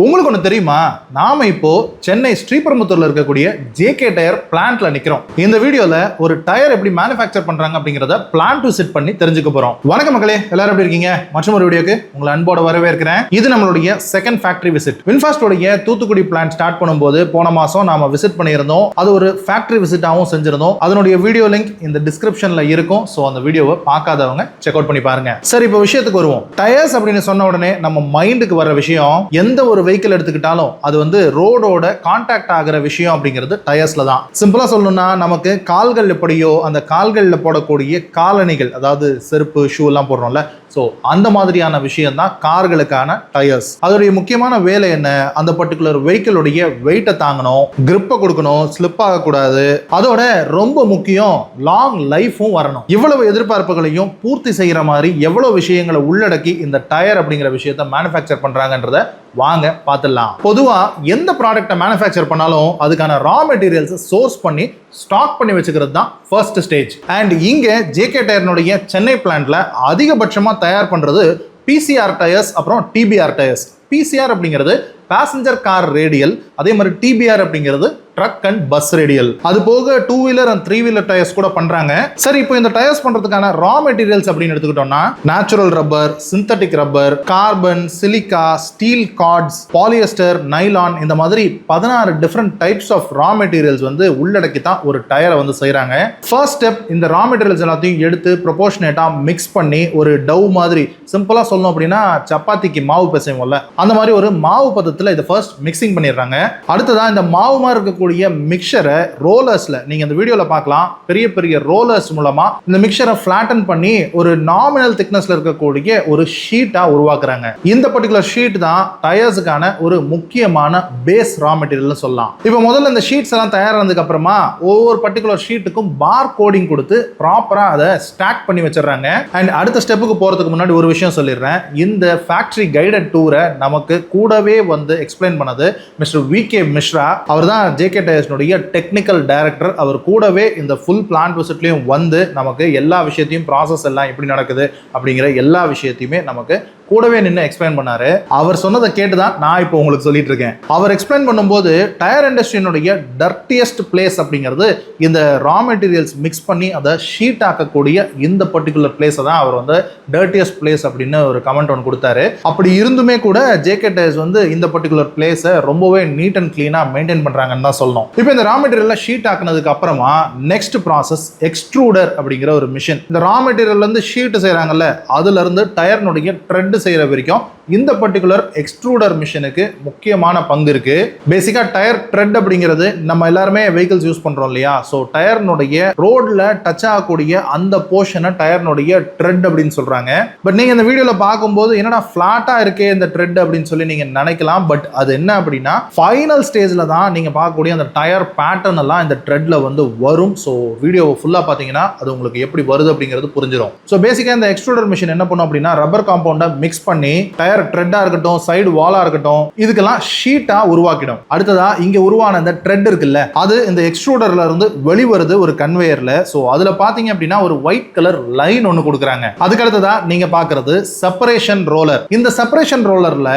உங்களுக்கு ஒன்று தெரியுமா, நாம இப்போ சென்னை ஸ்ரீபெரும்புத்தூர்ல இருக்கக்கூடிய ஜேகே டயர் பிளான்ட்ல நிக்கிறோம். இந்த வீடியோல ஒரு டயர் எப்படி மேனுஃபேக்சர் பண்றாங்க அப்படிங்கறத பிளான்ட் விசிட் பண்ணி தெரிஞ்சுக்க போறோம். வணக்கம் மக்களே, எல்லாரும் எப்படி இருக்கீங்க? மற்றும் ஒரு வீடியோக்கு உங்களை அன்போட வரவேற்கிறேன். இது நம்மளுடைய செகண்ட் ஃபேக்டரி விசிட். வின்ஃபாஸ்டோடைய தூத்துக்குடி பிளான்ட் ஸ்டார்ட் பண்ணும்போது போன மாசம் நாம விசிட் பண்ணியிருந்தோம். அது ஒரு ஃபேக்டரி விசிட்டாவும் செஞ்சிருந்தோம். அதனுடைய வீடியோ லிங்க் இந்த டிஸ்கிரிப்ஷன்ல இருக்கும். ஸோ அந்த வீடியோவை பார்க்காதவங்க செக் அவுட் பண்ணி பாருங்க. சரி, இப்போ விஷயத்துக்கு வருவோம். டயர்ஸ் அப்படின்னு சொன்ன உடனே நம்ம மைண்டுக்கு வர விஷயம், எந்த ஒரு வெஹிக்கிள் எடுத்துக்கிட்டாலும் அது வந்து ரோடோட கான்டாக்ட் ஆகிற விஷயம் அப்படிங்கிறது டயர்ஸ்ல தான். சிம்பிளா சொல்லணும்னா, நமக்கு கால்கள் எப்படியோ அந்த கால்கள்ல போடக்கூடிய காலணிகள், அதாவது செருப்பு ஷூ எல்லாம் போடுறோம்ல, ஸோ அந்த மாதிரியான விஷயம் தான் கார்களுக்கான டயர்ஸ். அதோடைய முக்கியமான வேலை என்ன? அந்த பர்டிகுலர் வெஹிக்கிளுடைய வெயிட்டை தாங்கணும், கிரிப்பை கொடுக்கணும், ஸ்லிப் ஆகக்கூடாது. அதோட ரொம்ப முக்கியம், லாங் லைஃபும் வரணும். இவ்வளவு எதிர்பார்ப்புகளையும் பூர்த்தி செய்யற மாதிரி எவ்வளவு விஷயங்களை உள்ளடக்கி இந்த டயர் அப்படிங்கிற விஷயத்தை மேனுஃபேக்சர் பண்றாங்கன்றத வாங்க பார்த்துடலாம். பொதுவா எந்த ப்ராடக்ட்டை மேனுஃபேக்சர் பண்ணாலும் அதுக்கான ரா மெட்டீரியல்ஸ் சோர்ஸ் பண்ணி ஸ்டாக் பண்ணி வச்சுக்கிறது தான் ஃபர்ஸ்ட் ஸ்டேஜ். அண்ட் இங்க ஜேகே டயர்னுடைய சென்னை பிளான்ட்ல அதிகபட்சமா தயார் பண்றது பிசிஆர் டயர்ஸ், அப்புறம் டிபிஆர் டயர்ஸ். பிசிஆர் அப்படிங்கிறது பேசஞ்சர் கார் ரேடியல், அதே மாதிரி டிபிஆர் அப்படிங்கிறது ட்ரக் அண்ட் பஸ் ரேடியல். அது போக 2 வீலர் அண்ட் 3 வீலர் டயர்ஸ் கூட பண்றாங்க. சரி, இப்போ இந்த டயர்ஸ் பண்றதுக்கான ரா மெட்டீரியல்ஸ் அப்படின்னு எடுத்துக்கிட்டோம்னா, natural rubber, synthetic rubber, carbon, silica, steel cords, polyester, nylon, இந்த மாதிரி 16 different types of raw materials வந்து உள்ளடக்கி தான் ஒரு டயரை வந்து செய்யறாங்க. ஃபர்ஸ்ட் ஸ்டெப், இந்த ரா மெட்டீரியல்ஸ் எல்லாத்தையும் எடுத்து ப்ரொபோர்ஷனேட்டா மிக்ஸ் பண்ணி ஒரு டவ் மாதிரி, சிம்பிளா சொல்லணும் அப்படின்னா சப்பாத்திக்கு மாவு பிசைவோம்ல, அந்த மாதிரி ஒரு மாவு பதத்துல இதை ஃபர்ஸ்ட் மிக்சிங் பண்ணிடுறாங்க. அடுத்ததா இந்த மாவு மாதிரி இருக்கக்கூடிய மிக்சரை ரோலர்ஸ்ல, நீங்க இந்த வீடியோல பார்க்கலாம், பெரிய பெரிய ரோலர்ஸ் மூலமா இந்த மிக்சரை ஃபிளாட்டன் பண்ணி ஒரு நாமினல் திக்னஸ்ல இருக்கக்கூடிய ஒரு ஷீட்டா உருவாக்குறாங்க. இந்த பர்டிகுலர் ஷீட் தான் டயர்ஸுக்கான ஒரு முக்கியமான பேஸ் ரா மெட்டீரியல்னு சொல்லலாம். இப்போ முதல்ல இந்த ஷீட்ஸ் எல்லாம் தயாரானதுக்கு அப்புறமா ஒவ்வொரு பர்டிகுலர் ஷீட்டுக்கும் பார் கோடிங் கொடுத்து ப்ராப்பரா அதை ஸ்டாக் பண்ணி வச்சிடறாங்க. அண்ட் அடுத்த ஸ்டெப்புக்கு போறதுக்கு முன்னாடி ஒரு விஷயம் சொல்லிடுறேன். இந்த ஃபேக்டரி கைடட் டூரை நமக்கு கூடவே வந்து எக்ஸ்பிளைன் பண்ணது மிஸ்டர் விகே மிஸ்ரா. அவர் தான் ஜேகே டயர்ஸ்னுடைய டெக்னிக்கல் டைரக்டர். அவர் கூடவே இந்த ஃபுல் பிளான்ட் விசிட்லயும் வந்து நமக்கு எல்லா விஷயத்தையும், ப்ராசஸ் எல்லாம் எப்படி நடக்குது அப்படிங்கிற எல்லா விஷயத்தையுமே நமக்கு கூடவே நின்று எக்ஸ்பிளைன் பண்ணாரு. அவர் சொன்னதை கேட்டு தான் நான் இப்போ உங்களுக்கு சொல்லிட்டு இருக்கேன். அவர் எக்ஸ்பிளைன் பண்ணும்போது டயர் இண்டஸ்ட்ரியினுடைய டர்ட்டியஸ்ட் பிளேஸ் அப்படிங்கிறது இந்த ரா மெட்டீரியல்ஸ் மிக்ஸ் பண்ணி அதை ஷீட் ஆக்கக்கூடிய இந்த பர்டிகுலர் பிளேஸை தான் அவர் வந்து டர்ட்டியஸ்ட் பிளேஸ் அப்படின்னு ஒரு கமெண்ட் ஒன்று கொடுத்தாரு. அப்படி இருந்துமே கூட ஜேகே டயர்ஸ் வந்து இந்த பர்டிகுலர் பிளேஸை ரொம்பவே நீட் அண்ட் கிளீனா மெயின்டைன் பண்றாங்கன்னு தான் சொல்லணும். இப்போ இந்த ரா மெட்டீரியல்ல ஷீட் ஆக்குனதுக்கு அப்புறமா நெக்ஸ்ட் ப்ராசஸ் எக்ஸ்ட்ரூடர் அப்படிங்கிற ஒரு மிஷின். இந்த ரா மெட்டீரியல்ல இருந்து ஷீட் செய்யறாங்கல்ல, அதுல இருந்து டயர்னுடைய த்ரெட் செய்யற வரைக்கும் இந்த பர்டிகுலர் எக்ஸ்ட்ரூடர் மிஷினுக்கு முக்கியமான பங்கு இருக்கு. பேசிக்கா டயர் த்ரெட் அப்படிங்கிறது நம்ம எல்லாருமே வெஹிக்கிள்ஸ் யூஸ் பண்றோம் இல்லையா, சோ டயர்னுடைய ரோட்ல டச் ஆகக்கூடிய அந்த போர்ஷனை டயர்னுடைய த்ரெட் அப்படின்னு சொல்றாங்க. பட் நீங்க இந்த வீடியோல பார்க்கும்போது என்னடா ஃபிளாட்டா இருக்கே இந்த த்ரெட் அப்படின்னு சொல்லி நீங்க நினைக்கலாம். பட் அது என்ன அப்படின்னா, ஃபைனல் ஸ்டேஜ்ல தான் நீங்க பார்க்கக்கூடிய அந்த டயர் பேட்டர்ன் எல்லாம் இந்த த்ரெட்ல வந்து வரும். ஸோ வீடியோவை ஃபுல்லா பார்த்தீங்கன்னா அது உங்களுக்கு எப்படி வருது அப்படிங்கிறது புரிஞ்சிடும். ஸோ பேசிக்கா இந்த எக்ஸ்ட்ரூடர் மிஷின் என்ன பண்ணும் அப்படின்னா, ரப்பர் காம்பவுண்டை மிக்ஸ் பண்ணி டயர் த்ரெட்டா இருக்கட்டும், சைடு வாலா இருக்கட்டும், இதுக்கெல்லாம் ஷீட்டா உருவாக்கிடும். அடுத்ததா இங்க உருவான இந்த த்ரெட் இருக்குல்ல, அது இந்த எக்ஸ்ட்ரூடர்ல இருந்து வெளிவருது ஒரு கன்வேயர்ல. சோ அதுல பாத்தீங்க அப்படின்னா ஒரு ஒயிட் கலர் லைன் ஒன்னு கொடுக்குறாங்க. அதுக்கு அடுத்ததா நீங்க பாக்குறது செப்பரேஷன் ரோலர். இந்த செப்பரேஷன் ரோலர்ல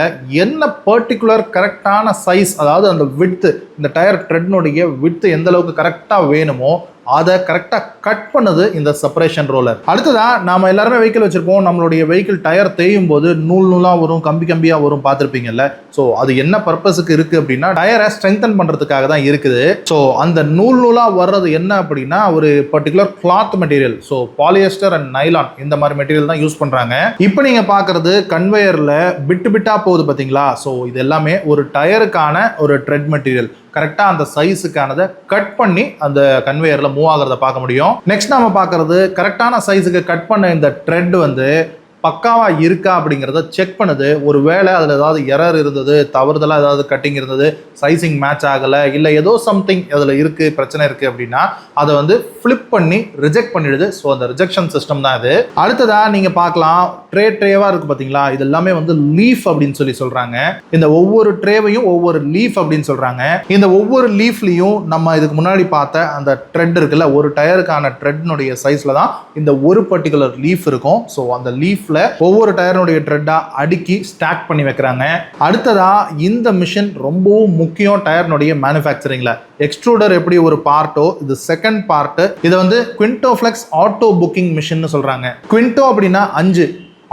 என்ன பர்டிகுலர் கரெக்டான சைஸ், அதாவது அந்த விட்த், இந்த டயர் த்ரெட்னுடைய விட்த் எந்த அளவுக்கு கரெக்டா வேணுமோ அதை கரெக்டா கட் பண்ணது இந்த செப்பரேஷன் ரோலர். அடுத்ததா நாம எல்லாருமே வெஹிக்கிள் வச்சிருப்போம். நம்மளுடைய வெஹிக்கிள் டயர் தேயும் போது நூல் நூலா வரும், கம்பி கம்பியா வரும், பார்த்துருப்பீங்கல்ல. ஸோ அது என்ன பர்பஸுக்கு இருக்கு அப்படின்னா, டயரை ஸ்ட்ரெங்தன் பண்றதுக்காக தான் இருக்குது. ஸோ அந்த நூல் நூலா வர்றது என்ன அப்படின்னா ஒரு particular cloth material. So polyester and nylon, இந்த மாதிரி மெட்டீரியல் தான் யூஸ் பண்றாங்க. இப்போ நீங்க பாக்குறது கன்வேயர்ல பிட்டு பிட்டா போகுது பாத்தீங்களா. ஸோ இது எல்லாமே ஒரு டயருக்கான ஒரு த்ரெட் மெட்டீரியல். கரெக்டா அந்த சைஸுக்கானதை கட் பண்ணி அந்த கன்வேயர்ல மூவ் ஆகிறத பார்க்க முடியும். நெக்ஸ்ட் நாம பார்க்கறது, கரெக்டான சைஸுக்கு கட் பண்ண இந்த த்ரெட் வந்து பக்காவா இருக்கா அப்படிங்கிறத செக் பண்ணுது. ஒரு வேளை அதில் ஏதாவது எரர் இருந்தது, தவறுதலாக ஏதாவது கட்டிங் இருந்தது, சைசிங் மேட்ச் ஆகலை, இல்லை ஏதோ சம்திங் அதில் இருக்குது, பிரச்சனை இருக்குது அப்படின்னா அதை வந்து ஃப்ளிப் பண்ணி ரிஜெக்ட் பண்ணிடுது. ஸோ அந்த ரிஜெக்ஷன் சிஸ்டம் தான் இது. அடுத்ததாக நீங்கள் பார்க்கலாம், ட்ரேவாக இருக்குது பார்த்தீங்களா, இது எல்லாமே வந்து லீஃப் அப்படின்னு சொல்கிறாங்க. இந்த ஒவ்வொரு ட்ரேவையும் ஒவ்வொரு லீஃப் அப்படின்னு சொல்கிறாங்க. இந்த ஒவ்வொரு லீஃப்லையும் நம்ம இதுக்கு முன்னாடி பார்த்த அந்த த்ரெட் இருக்குல்ல, ஒரு டயருக்கான த்ரெட்னுடைய சைஸில் தான் இந்த ஒரு பர்டிகுலர் லீஃப் இருக்கும். ஸோ அந்த லீஃப் ஷெல்ஃப்ல ஒவ்வொரு டயருடைய த்ரெட்டா அடுக்கி ஸ்டாக் பண்ணி வைக்கிறாங்க. அடுத்ததா இந்த மிஷின் ரொம்பவும் முக்கியம் டயர்னுடைய மேனுஃபேக்சரிங்ல. எக்ஸ்ட்ரூடர் எப்படி ஒரு பார்ட்டோ, இது செகண்ட் பார்ட். இதை வந்து குவிண்டோஃப்ளெக்ஸ் ஆட்டோ புக்கிங் மிஷின் சொல்றாங்க. குவிண்டோ அப்படின்னா 5,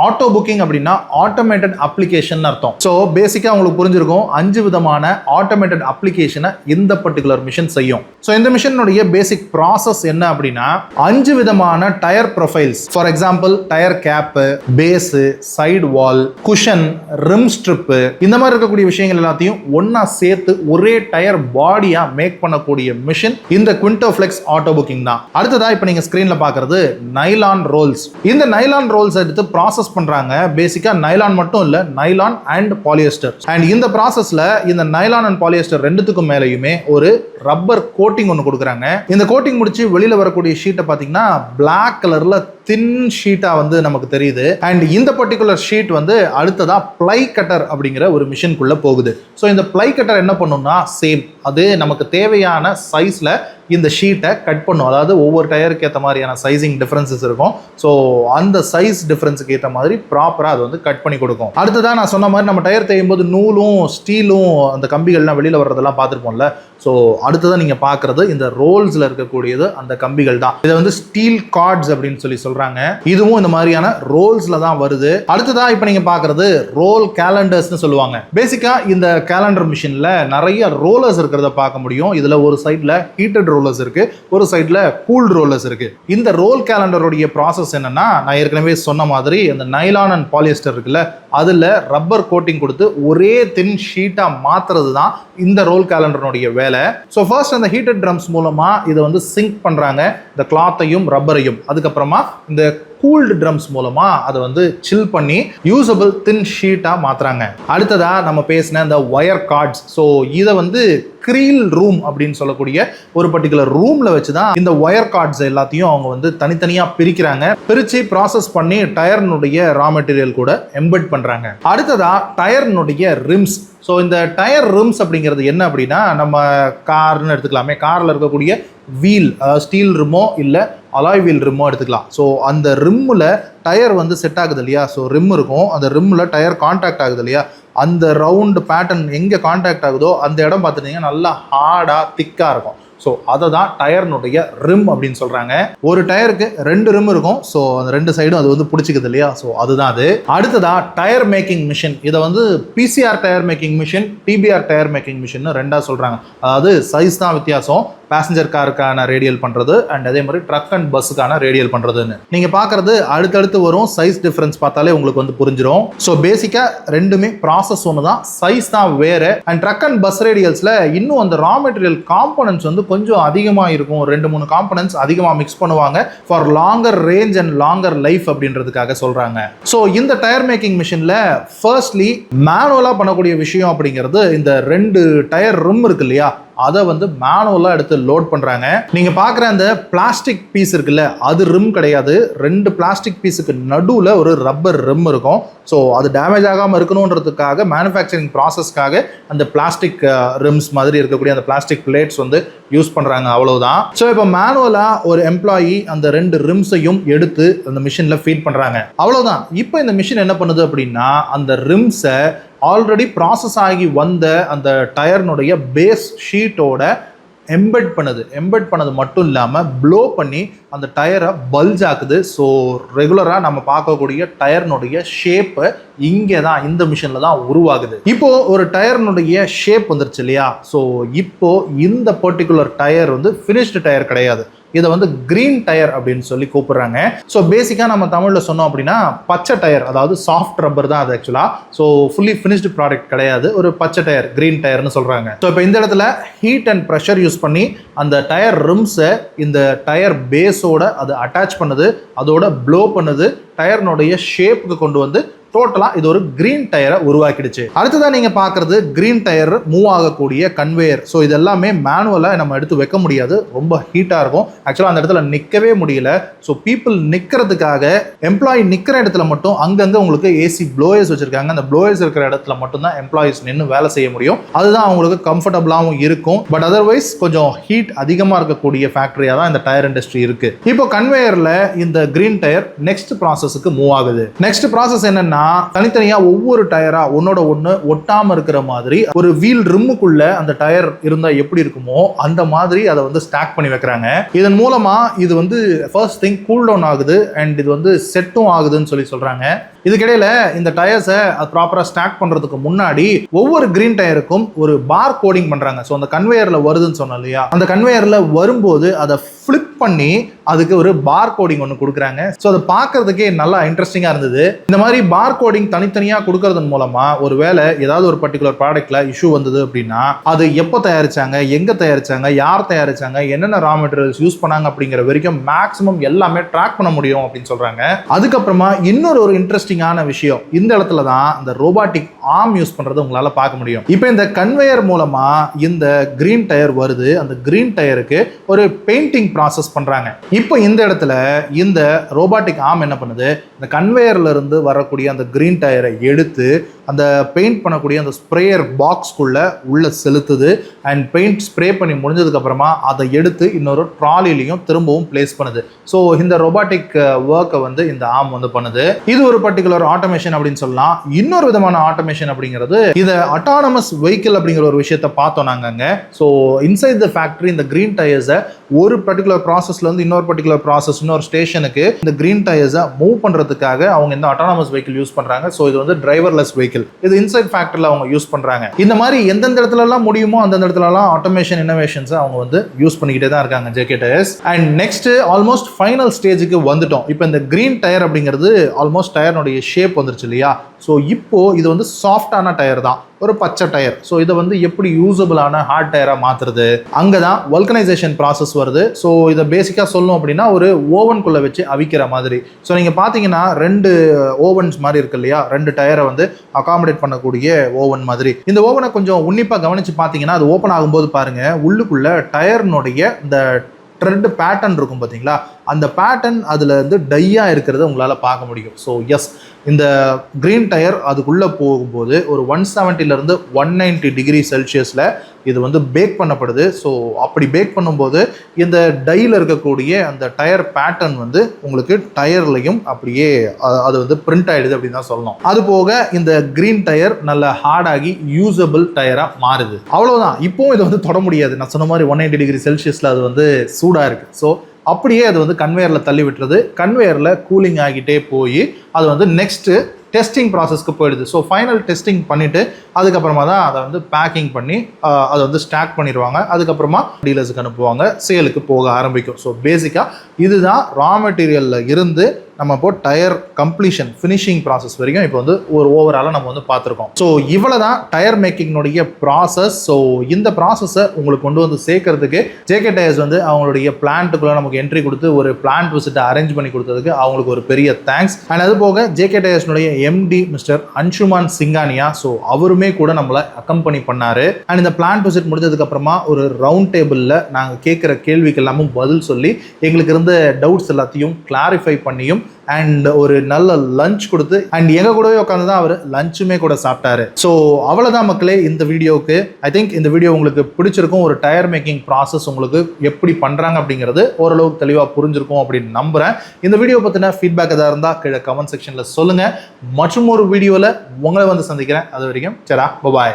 ஆட்டோ புக்கிங் அப்படின்னா ஆட்டோமேட்டட் அப்ளிகேஷன் அர்த்தம். ஸோ பேசிக்காக உங்களுக்கு புரிஞ்சிருக்கும் 5 விதமான ஆட்டோமேட்டட் அப்ளிகேஷனை இந்த பர்டிகுலர் மிஷின் செய்யும். ஸோ இந்த மிஷினுடைய பேசிக் ப்ராசஸ் என்ன அப்படின்னா 5 விதமான tyre profiles, for example tyre cap, base, side wall, cushion, rim strip, இந்த மாதிரி இருக்கக்கூடிய விஷயங்கள் எல்லாத்தையும் ஒன்னா சேர்த்து ஒரே டயர் பாடியா மேக் பண்ணக்கூடிய மிஷின் இந்த குவிண்டோஃப்ளெக்ஸ் ஆட்டோ புக்கிங் தான். அடுத்ததா இப்போ நீங்க ஸ்கிரீன்ல பாக்குறது நைலான் ரோல்ஸ். இந்த நைலான் ரோல்ஸ் எடுத்து ப்ராசஸ் பண்றாங்க. பேசிக்கா நைலான் மட்டும் இல்ல, நைலான் அண்ட் பாலியஸ்டர். அண்ட் இந்த ப்ராசஸ்ல இந்த நைலான் அண்ட் பாலியஸ்டர் ரெண்டுத்துக்கும் மேலேயுமே ஒரு ரப்பர் கோட்டிங் ஒன்று கொடுக்குறாங்க. இந்த கோட்டிங் முடிச்சு வெளியில வரக்கூடிய ஷீட்டை பார்த்தீங்கன்னா பிளாக் கலர்ல தின் ஷீட்டா வந்து நமக்கு தெரியுது. அண்ட் இந்த பர்டிகுலர் ஷீட் வந்து அடுத்ததா ப்ளை கட்டர் அப்படிங்கிற ஒரு மிஷின்குள்ள போகுது. ஸோ இந்த ப்ளை கட்டர் என்ன பண்ணும்னா சேம் அது நமக்கு தேவையான சைஸ்ல இந்த ஷீட்டை கட் பண்ணும். அதாவது ஒவ்வொரு டயருக்கு ஏற்ற மாதிரியான சைசிங் டிஃபரன்சஸ் இருக்கும். ஸோ அந்த சைஸ் டிஃபரன்ஸுக்கு ஏற்ற மாதிரி ப்ராப்பராக அது வந்து கட் பண்ணி கொடுக்கும். அடுத்ததான் நான் சொன்ன மாதிரி நம்ம டயர் தேயும் போது நூலும் ஸ்டீலும் அந்த கம்பிகள்லாம் வெளியில் வர்றதெல்லாம் பார்த்துருப்போம்ல. ஸோ அடுத்ததான் நீங்கள் பார்க்குறது இந்த ரோல்ஸில் இருக்கக்கூடியது அந்த கம்பிகள் தான். இதை வந்து ஸ்டீல் கார்ட்ஸ் அப்படின்னு சொல்கிறாங்க. இதுவும் இந்த மாதிரியான ரோல்ஸில் தான் வருது. அடுத்ததான் இப்போ நீங்கள் பார்க்குறது ரோல் கேலண்டர்ஸ்னு சொல்லுவாங்க. பேசிக்காக இந்த கேலண்டர் மிஷினில் நிறைய ரோலர்ஸ் இருக்கிறத பார்க்க முடியும். இதில் ஒரு சைடில் ஹீட்டட் ரோலர்ஸ் இருக்கு, ஒரு சைடில் கூல்ட் ரோலர்ஸ் இருக்கு. இந்த ரோல் கேலண்டருடைய ப்ராசஸ் என்னன்னா, நான் ஏற்கனவே சொன்ன மாதிரி அந்த நைலான் அண்ட் பாலியஸ்டர் இருக்குல்ல, அதில் ரப்பர் கோட்டிங் கொடுத்து ஒரே தின் ஷீட்டாக மாற்றுறது தான் இந்த ரோல் கேலண்டருடைய வேலை. ஸோ ஃபர்ஸ்ட் அந்த ஹீட்டட் ட்ரம்ஸ் மூலமாக இதை வந்து சிங்க் பண்ணுறாங்க, இந்த கிளாத்தையும் ரப்பரையும். அதுக்கப்புறமா இந்த கூல்டு ட்ரம்ஸ் மூலமா அதை வந்து சில் பண்ணி யூசபிள் தின் ஷீட்டா மாத்துறாங்க. அடுத்ததா நம்ம பேசின இந்த ஒயர் கார்ட்ஸ். ஸோ இதை வந்து கிரீல் ரூம் அப்படின்னு சொல்லக்கூடிய ஒரு பர்டிகுலர் ரூம்ல வச்சுதான் இந்த ஒயர் கார்ட்ஸ் எல்லாத்தையும் அவங்க வந்து தனித்தனியா பிரிக்கிறாங்க. பிரிச்சு ப்ராசஸ் பண்ணி டயர்னுடைய ரா மெட்டீரியல் கூட எம்பெட் பண்றாங்க. அடுத்ததா டயர்னுடைய ரிம்ஸ். ஸோ இந்த டயர் ரிம்ஸ் அப்படிங்கிறது என்ன அப்படின்னா, நம்ம கார்னு எடுத்துக்கலாமே, காரில் இருக்கக்கூடிய வீல், அதாவது ஸ்டீல் ரிம்மோ இல்லை அலாய் வீல் ரிம்மோ எடுத்துக்கலாம். ஸோ அந்த ரிம்மில் டயர் வந்து செட் ஆகுது இல்லையா, ஸோ ரிம் இருக்கும், அந்த ரிம்மில் டயர் கான்டாக்ட் ஆகுது இல்லையா, அந்த ரவுண்டு பேட்டர்ன் எங்கே கான்டாக்ட் ஆகுதோ அந்த இடம் பார்த்துட்டிங்கன்னா நல்லா ஹார்டாக திக்காக இருக்கும். ஸோ அதை தான் டயர்னுடைய ரிம் அப்படின்னு சொல்கிறாங்க. ஒரு டயருக்கு 2 ரிம் இருக்கும். ஸோ அந்த 2 சைடும் அது வந்து பிடிச்சிக்குது இல்லையா, ஸோ அதுதான் அது. அடுத்ததா டயர் மேக்கிங் மிஷின். இதை வந்து PCR tyre making machine, TBR tyre making machine ரெண்டாக சொல்கிறாங்க. அதாவது சைஸ் தான் வித்தியாசம், பேசஞ்சர் காருக்கான ரேடியல் பண்ணுறது அண்ட் அதே மாதிரி ட்ரக் அண்ட் பஸ்ஸுக்கான ரேடியல் பண்ணுறதுன்னு நீங்கள் பார்க்குறது அடுத்தடுத்து வரும். சைஸ் டிஃப்ரென்ஸ் பார்த்தாலே உங்களுக்கு வந்து புரிஞ்சிடும். ஸோ பேசிக்காக ரெண்டுமே ப்ராசஸ் ஒன்று தான், சைஸ் தான் வேறு. அண்ட் ட்ரக் அண்ட் பஸ் ரேடியல்ஸில் இன்னும் அந்த ரா மெட்டீரியல் காம்பனன்ட்ஸ் வந்து கொஞ்சம் அதிகமாக இருக்கும். 2-3 காம்பனன்ட்ஸ் அதிகமாக மிக்ஸ் பண்ணுவாங்க for longer range and longer life அப்படின்றதுக்காக சொல்கிறாங்க. ஸோ இந்த டயர் மேக்கிங் மிஷினில் ஃபர்ஸ்ட்லி மேனுவலாக பண்ணக்கூடிய விஷயம் அப்படிங்கிறது இந்த 2 டயர் ரிம் இருக்கு இல்லையா, அதை வந்து மேனுவலாக எடுத்து லோட் பண்ணுறாங்க. நீங்கள் பார்க்குற அந்த பிளாஸ்டிக் பீஸ் இருக்குல்ல, அது ரிம் கிடையாது. 2 பிளாஸ்டிக் பீஸுக்கு நடுவில் ஒரு ரப்பர் ரிம் இருக்கும். ஸோ அது டேமேஜ் ஆகாமல் இருக்கணுன்றதுக்காக மேனுஃபேக்சரிங் ப்ராசஸ்க்காக அந்த பிளாஸ்டிக் ரிம்ஸ் மாதிரி இருக்கக்கூடிய அந்த பிளாஸ்டிக் பிளேட்ஸ் வந்து யூஸ் பண்ணுறாங்க, அவ்வளவுதான். ஸோ இப்போ மேனுவலாக ஒரு எம்ப்ளாயி அந்த 2 ரிம்ஸையும் எடுத்து அந்த மிஷினில் ஃபீட் பண்ணுறாங்க, அவ்வளோதான். இப்போ இந்த மிஷின் என்ன பண்ணுது அப்படின்னா, அந்த ரிம்ஸை ஆல்ரெடி ப்ராசஸ் ஆகி வந்த அந்த டயர்னுடைய பேஸ் ஷீட்டோட எம்பெட் பண்ணது மட்டும் இல்லாமல் ப்ளோ பண்ணி அந்த டயரை பல்ஜ் ஆக்குது. ஸோ ரெகுலராக நம்ம பார்க்கக்கூடிய டயர்னுடைய ஷேப்பு இங்கே தான், இந்த மிஷினில் தான் உருவாகுது. இப்போது ஒரு டயர்னுடைய ஷேப் வந்துருச்சு இல்லையா, ஸோ இப்போது இந்த பர்டிகுலர் டயர் வந்து ஃபினிஷ்டு டயர் கிடையாது, இதை வந்து கிரீன் டயர் அப்படின்னு சொல்லி கூப்பிடுறாங்க. ஸோ பேசிக்காக நம்ம தமிழில் சொன்னோம் அப்படின்னா பச்சை டயர், அதாவது சாஃப்ட் ரப்பர் தான் அது ஆக்சுவலாக. ஸோ ஃபுல்லி ஃபினிஷ்டு ப்ராடக்ட் கிடையாது, ஒரு பச்சை டயர், கிரீன் டயர்னு சொல்கிறாங்க. ஸோ இப்போ இந்த இடத்துல ஹீட் அண்ட் ப்ரெஷர் யூஸ் பண்ணி அந்த டயர் ரிம்ஸை இந்த டயர் பேஸோட அது அட்டாச் பண்ணுது, அதோட ப்ளோ பண்ணுது, டயர்னுடைய ஷேப்புக்கு கொண்டு வந்து டோட்டலா இது ஒரு கிரீன் டயரை உருவாக்கிடுச்சு. அடுத்ததான் நீங்க பாக்குறது கிரீன் டயர் மூவ் ஆகக்கூடிய கன்வேயர். ஸோ இது எல்லாமே மேனுவலா நம்ம எடுத்து வைக்க முடியாது, ரொம்ப ஹீட்டா இருக்கும். ஆக்சுவலா அந்த இடத்துல நிக்கவே முடியல. ஸோ பீப்புள் நிக்கிறதுக்காக எம்ப்ளாயி நிக்கிற இடத்துல மட்டும் அங்கங்க உங்களுக்கு ஏசி ப்ளோயர்ஸ் வச்சிருக்காங்க. அந்த ப்ளோயர்ஸ் இருக்கிற இடத்துல மட்டும் தான் எம்ப்ளாயிஸ் நின்று வேலை செய்ய முடியும். அதுதான் அவங்களுக்கு கம்ஃபர்டபுளாகவும் இருக்கும். பட் அதர்வைஸ் கொஞ்சம் ஹீட் அதிகமா இருக்கக்கூடிய ஃபேக்டரியா தான் இந்த டயர் இண்டஸ்ட்ரி இருக்கு. இப்போ கன்வேயர்ல இந்த கிரீன் டயர் நெக்ஸ்ட் ப்ராசஸ்க்கு மூவ் ஆகுது. நெக்ஸ்ட் ப்ராசஸ் என்னன்னா, தனித்தனியா ஒவ்வொரு டயரா ஒன்னோட ஒண்ணு ஒட்டாம இருக்கிற மாதிரி ஒரு வீல் ரிம்முக்குள்ள அந்த டயர் இருந்தா எப்படி இருக்குமோ அந்த மாதிரி அதை வந்து ஸ்டாக் பண்ணி வைக்கிறாங்க. இதன் மூலமா இது வந்து ஃபர்ஸ்ட் திங் கூல் டவுன் ஆகுது அண்ட் இது வந்து செட்டும் ஆகுதுன்னு சொல்றாங்க. இதுக்கிடையில இந்த டயர்ஸை ப்ராப்பரா ஸ்டாக் பண்றதுக்கு முன்னாடி ஒவ்வொரு கிரீன் டயருக்கும் ஒரு பார் கோடிங் பண்றாங்க. ஸோ அந்த கன்வேயர்ல வருதுன்னு சொன்னோம் இல்லையா, அந்த கன்வேயர்ல வரும்போது அதை ஃபிளிப் பண்ணி அதுக்கு ஒரு பார் கோடிங் ஒன்று கொடுக்குறாங்க. ஸோ அதை பார்க்கறதுக்கே நல்லா இன்ட்ரெஸ்டிங்காக இருந்தது. இந்த மாதிரி பார் கோடிங் தனித்தனியாக கொடுக்கறதன் மூலமா ஒரு வேளை ஏதாவது ஒரு பர்டிகுலர் ப்ராடக்ட்ல இஷ்யூ வந்தது அப்படின்னா அது எப்போ தயாரிச்சாங்க, எங்க தயாரிச்சாங்க, யார் தயாரிச்சாங்க, என்னென்ன ரா மெட்டீரியல்ஸ் யூஸ் பண்ணாங்க அப்படிங்கிற வரைக்கும் மேக்ஸிமம் எல்லாமே ட்ராக் பண்ண முடியும் அப்படின்னு சொல்றாங்க. அதுக்கப்புறமா இன்னொரு இன்ட்ரெஸ்டிங்கான விஷயம், இந்த இடத்துல தான் இந்த ரோபாட்டிக் ஆர்ம் யூஸ் பண்றது உங்களால பார்க்க முடியும். இப்போ இந்த கன்வேயர் மூலமா இந்த கிரீன் டயர் வருது. அந்த கிரீன் டயருக்கு ஒரு பெயிண்டிங் ப்ராசஸ் பண்றாங்க. இப்போ இந்த இடத்துல இந்த ரோபாட்டிக் ஆர்ம் என்ன பண்ணுது, இந்த கன்வேயர்ல இருந்து வரக்கூடிய அந்த கிரீன் டயரை எடுத்து அந்த பெயிண்ட் பண்ணக்கூடிய அந்த ஸ்ப்ரேயர் பாக்ஸ்க்குள்ள உள்ள செலுத்துது. அண்ட் பெயிண்ட் ஸ்ப்ரே பண்ணி முடிஞ்சதுக்கு அப்புறமா அதை எடுத்து இன்னொரு ட்ராலிலையும் திரும்பவும் பிளேஸ் பண்ணுது. ஸோ இந்த ரோபாட்டிக் ஒர்க்கை வந்து இந்த ஆர்ம் வந்து பண்ணுது. இது ஒரு பர்டிகுலர் ஆட்டோமேஷன் அப்படின்னு சொல்லலாம். இன்னொரு விதமான ஆட்டோமேஷன் அப்படிங்கிறது இதை அட்டானமஸ் வெஹிக்கிள் அப்படிங்கிற ஒரு விஷயத்தை பார்த்தோம் நாங்க. ஸோ இன்சைட் த ஃபேக்டரி இந்த கிரீன் டயர்ஸை ஒரு பர்டிகுலர் ப்ராசஸ்ல இருந்து இன்னொரு பர்டிகுலர் ப்ராசஸ் இன்னொரு ஸ்டேஷனுக்கு இந்த கிரீன் டயர்ஸை மூவ் பண்றதுக்காக அவங்க இந்த அட்டானமஸ் வெஹிக்கிள் யூஸ் பண்றாங்க. ஸோ இது வந்து டிரைவர்லெஸ் வெஹிக்கிள். இது இன்சைட் ஃபேக்டரியில் அவங்க யூஸ் பண்றாங்க. இந்த மாதிரி எந்தெந்த இடத்துல எல்லாம் முடியுமோ அந்தந்த இடத்துல எல்லாம் ஆட்டோமேஷன் இன்னோவேஷன்ஸ் அவங்க வந்து யூஸ் பண்ணிக்கிட்டே தான் இருக்காங்க JK tyres. And next almost final ஸ்டேஜுக்கு வந்துட்டோம். இப்போ இந்த கிரீன் டயர் அப்படிங்கிறது ஆல்மோஸ்ட் டயர்னுடைய ஷேப் வந்துருச்சு இல்லையா. ஸோ இப்போ இது வந்து சாஃப்டான டயர் தான், ஒரு பச்சை டயர். ஸோ இதை வந்து எப்படி யூசபிளான ஹார்ட் டயராக மாற்றுறது, அங்கே தான் வல்கனைசேஷன் ப்ராசஸ் வருது. ஸோ இதை பேசிக்காக சொல்லணும் அப்படின்னா ஒரு ஓவனுக்குள்ளே வச்சு அவிக்கிற மாதிரி. ஸோ நீங்கள் பார்த்தீங்கன்னா 2 ஓவன்ஸ் மாதிரி இருக்கு இல்லையா, 2 டயரை வந்து அகாமடேட் பண்ணக்கூடிய ஓவன் மாதிரி. இந்த ஓவனை கொஞ்சம் உன்னிப்பாக கவனித்து பார்த்தீங்கன்னா அது ஓப்பன் ஆகும்போது பாருங்க, உள்ளுக்குள்ள டயர்னுடைய இந்த த்ரெட் பேட்டர்ன் இருக்கும் பார்த்தீங்களா, அந்த பேட்டர்ன் அதில் வந்து டையாக இருக்கிறத உங்களால் பார்க்க முடியும். ஸோ எஸ், இந்த கிரீன் டயர் அதுக்குள்ளே போகும்போது ஒரு 170 190 டிகிரி செல்சியஸில் இது வந்து பேக் பண்ணப்படுது. ஸோ அப்படி பேக் பண்ணும்போது இந்த டையில் இருக்கக்கூடிய அந்த டயர் பேட்டர்ன் வந்து உங்களுக்கு டயர்லையும் அப்படியே அது வந்து பிரிண்ட் ஆகிடுது அப்படின்னு தான் சொல்லணும். அது போக இந்த கிரீன் டயர் நல்ல ஹார்டாகி யூசபிள் டயராக மாறுது. அவ்வளோதான். இப்போவும் இதை வந்து தொட முடியாது. நான் சொன்ன மாதிரி 180 டிகிரி செல்சியஸில் அது வந்து சூடாக இருக்குது. ஸோ அப்படியே அது வந்து கன்வேயரில் தள்ளி விட்டுறது. கன்வேயரில் கூலிங் ஆகிட்டே போய் அது வந்து நெக்ஸ்ட்டு டெஸ்டிங் ப்ராசஸ்க்கு போயிடுது. ஸோ ஃபைனல் டெஸ்டிங் பண்ணிவிட்டு அதுக்கப்புறமா தான் அதை வந்து பேக்கிங் பண்ணி அதை வந்து ஸ்டாக் பண்ணிடுவாங்க. அதுக்கப்புறமா டீலர்ஸுக்கு அனுப்புவாங்க, சேலுக்கு போக ஆரம்பிக்கும். ஸோ பேசிக்காக இதுதான் ரா மெட்டீரியலில் இருந்து நம்ம இப்போ டயர் கம்ப்ளீஷன் ஃபினிஷிங் ப்ராசஸ் வரைக்கும் இப்போ வந்து ஒரு ஓவராலாக நம்ம வந்து பார்த்துருக்கோம். ஸோ இவ்வளோ தான் டயர் மேக்கிங்னுடைய ப்ராசஸ். ஸோ இந்த ப்ராசஸை உங்களுக்கு கொண்டு வந்து சேர்க்கறதுக்கு ஜேகே டயர்ஸ் வந்து அவங்களுடைய பிளான்ட்டுக்குள்ளே நமக்கு என்ட்ரி கொடுத்து ஒரு பிளான்ட் விசிட்டை அரேஞ்ச் பண்ணி கொடுத்ததுக்கு அவங்களுக்கு ஒரு பெரிய தேங்க்ஸ். அண்ட் அது போக ஜேகே டயர்ஸ்னுடைய MD mister Anshuman Singhania, so அவருமே கூட நம்மளை அக்கம்பனி பண்ணாரு. அண்ட் இந்த பிளான்ட் விசிட் முடிஞ்சதுக்கு அப்புறமா ஒரு ரவுண்ட் டேபிளில் நாங்கள் கேட்குற கேள்விக்கு எல்லாமும் பதில் சொல்லி எங்களுக்கு இருந்த டவுட்ஸ் எல்லாத்தையும் கிளாரிஃபை பண்ணியும் அண்ட் ஒரு நல்ல லஞ்ச் கொடுத்து அண்ட் எங்க கூடவே உட்காந்து தான் அவர் லஞ்சுமே கூட சாப்பிட்டாரு. ஸோ அவ்வளோதான் மக்களே இந்த வீடியோவுக்கு. ஐ திங்க் இந்த வீடியோ உங்களுக்கு பிடிச்சிருக்கும். ஒரு டயர் மேக்கிங் ப்ராசஸ் உங்களுக்கு எப்படி பண்ணுறாங்க அப்படிங்கிறது ஓரளவுக்கு தெளிவாக புரிஞ்சிருக்கும் அப்படின்னு நம்புகிறேன். இந்த வீடியோ பற்றின ஃபீட்பேக் எதாவது இருந்தால் கீழே கமெண்ட் செக்ஷனில் சொல்லுங்கள். மற்றும் ஒரு வீடியோவில் உங்களை வந்து சந்திக்கிறேன். அது வரைக்கும் சரா, பாய்.